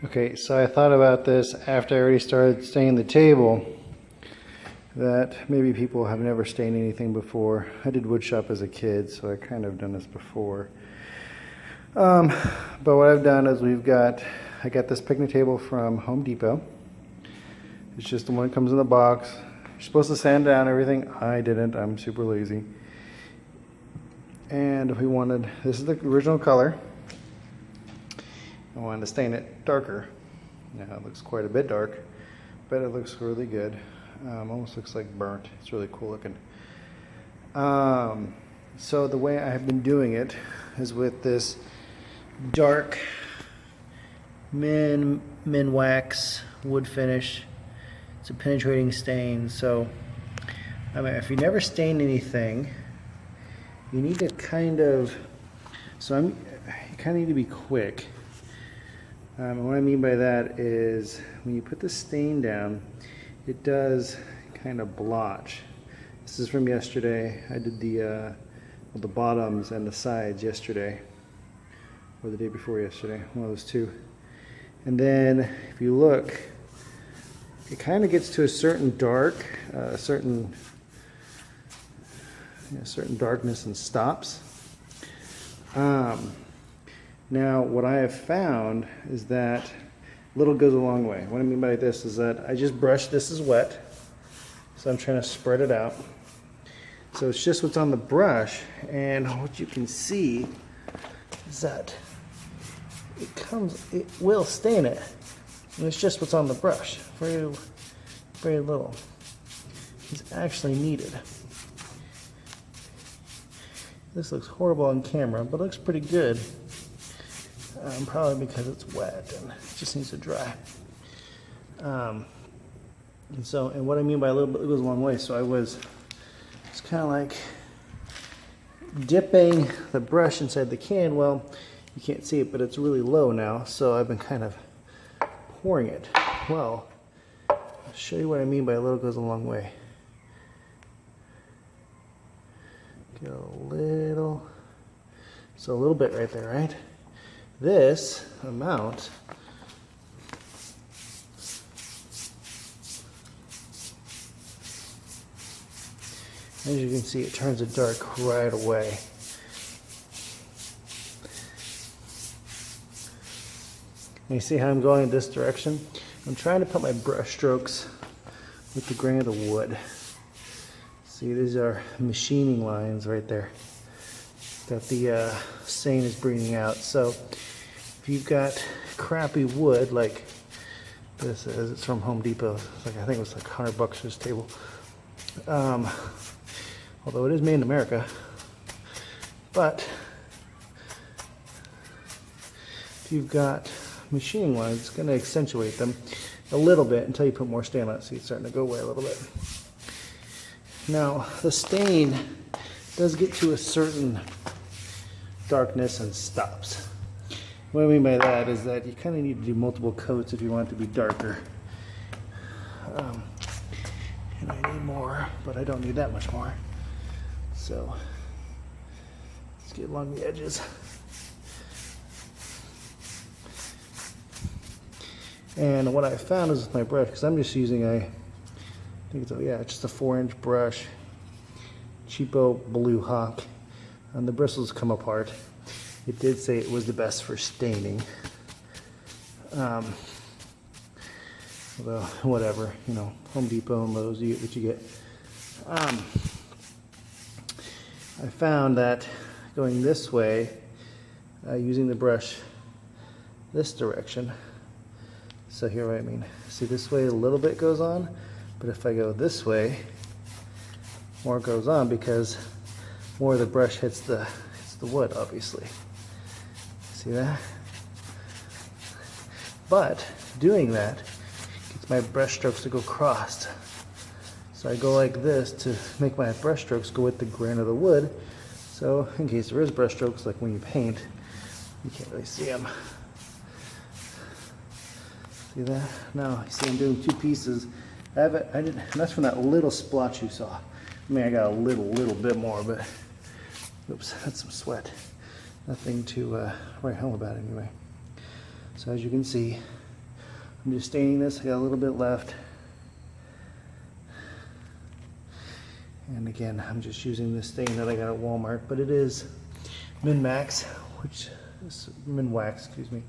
Okay, so I thought about this after I already started staining the table, that maybe people have never stained anything before. I did wood shop as a kid, so I kind of done this before. But what I've done is I got this picnic table from Home Depot. It's just the one that comes in the box. You're supposed to sand down everything. I didn't, I'm super lazy. And this is the original color. I wanted to stain it darker. Now it looks quite a bit dark, but it looks really good. Almost looks like burnt. It's really cool looking. So the way I have been doing it is with this dark Minwax wood finish. It's a penetrating stain. So I mean, if you never stained anything, you need to you kind of need to be quick. And what I mean by that is when you put the stain down, it does kind of blotch. This is from yesterday. I did the bottoms and the sides yesterday, or the day before yesterday, one of those two. And then if you look, it kind of gets to a certain certain darkness and stops. Now, what I have found is that little goes a long way. What I mean by this is that I just brush, this is wet, so I'm trying to spread it out. So it's just what's on the brush, and what you can see is that it will stain it, and it's just what's on the brush. Very, very little is actually needed. This looks horrible on camera, but it looks pretty good. Probably because it's wet and it just needs to dry. And what I mean by a little bit goes a long way. So it's kind of like dipping the brush inside the can. Well, you can't see it, but it's really low now. So I've been kind of pouring it. Well, I'll show you what I mean by a little goes a long way. Get a little bit right there, right? This amount as you can see, it turns it dark right away. And you see how I'm going in this direction? I'm trying to put my brush strokes with the grain of the wood. See, these are machining lines right there that the stain is bringing out. So if you've got crappy wood like this is, it's from Home Depot. I think it was like $100 for this table. Although it is made in America. But if you've got machining lines, it's going to accentuate them a little bit until you put more stain on it. See, it's starting to go away a little bit. Now, the stain does get to a certain darkness and stops. What I mean by that is that you kind of need to do multiple coats if you want it to be darker. And I need more, but I don't need that much more. So let's get along the edges. And what I found is with my brush, because I'm just using it's just a 4-inch brush, cheapo Blue Hawk, and the bristles come apart. It did say it was the best for staining. Although, whatever, Home Depot and Lowe's, you get what you get. I found that going this way, using the brush this direction, so here what I mean, see this way a little bit goes on, but if I go this way, more goes on because more of the brush hits the wood, obviously. See that? But doing that gets my brush strokes to go crossed. So I go like this to make my brush strokes go with the grain of the wood. So in case there is brush strokes, like when you paint, you can't really see them. See that? Now, you see I'm doing two pieces. And that's from that little splotch you saw. I mean, I got a little bit more, but oops, that's some sweat. Nothing to write home about anyway. So as you can see, I'm just staining this. I got a little bit left. And again, I'm just using this stain that I got at Walmart, but it is Min-Wax, which is Min-Wax, excuse me,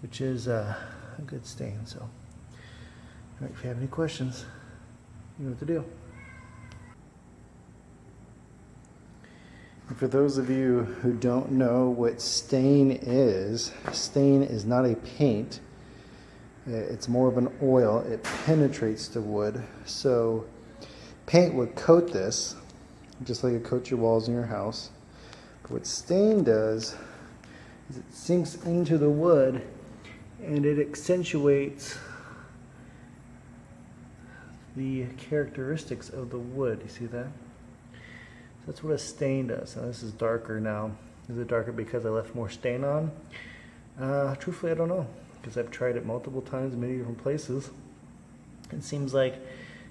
which is a good stain. So, all right, if you have any questions, you know what to do. And for those of you who don't know what stain is not a paint. It's more of an oil. It penetrates the wood. So paint would coat this, just like it coats your walls in your house. But what stain does is it sinks into the wood and it accentuates the characteristics of the wood. You see that? That's what a stain does. Now this is darker now. Is it darker because I left more stain on? Truthfully, I don't know, because I've tried it multiple times in many different places. It seems like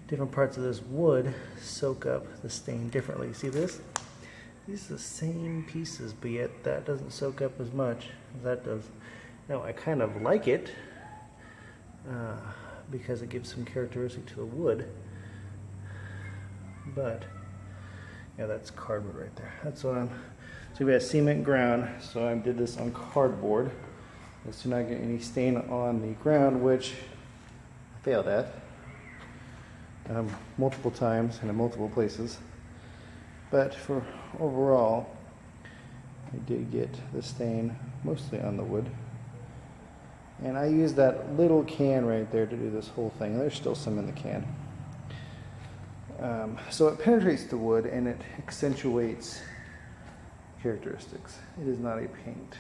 different parts of this wood soak up the stain differently. See this? These are the same pieces, but yet that doesn't soak up as much as that does. Now I kind of like it because it gives some characteristic to the wood, but yeah, that's cardboard right there. That's what I'm. So we have cement ground. So I did this on cardboard. Just to not get any stain on the ground, which I failed at multiple times and in multiple places. But for overall, I did get the stain mostly on the wood. And I used that little can right there to do this whole thing. There's still some in the can. So it penetrates the wood and it accentuates characteristics. It is not a paint.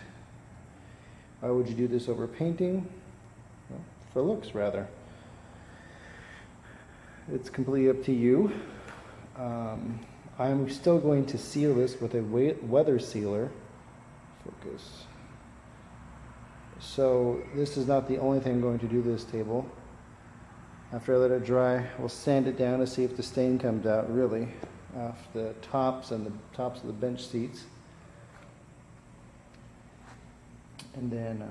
Why would you do this over painting? Well, for looks, rather. It's completely up to you. I'm still going to seal this with a weather sealer. Focus. So this is not the only thing I'm going to do to this table. After I let it dry, we'll sand it down to see if the stain comes out really off the tops and the tops of the bench seats. And then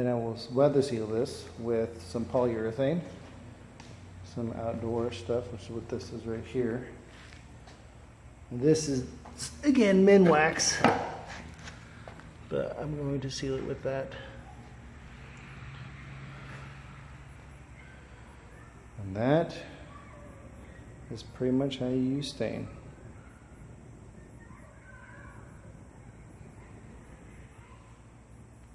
I will weather seal this with some polyurethane, some outdoor stuff, which is what this is right here. And this is, again, Min-Wax, but I'm going to seal it with that. And that is pretty much how you use stain.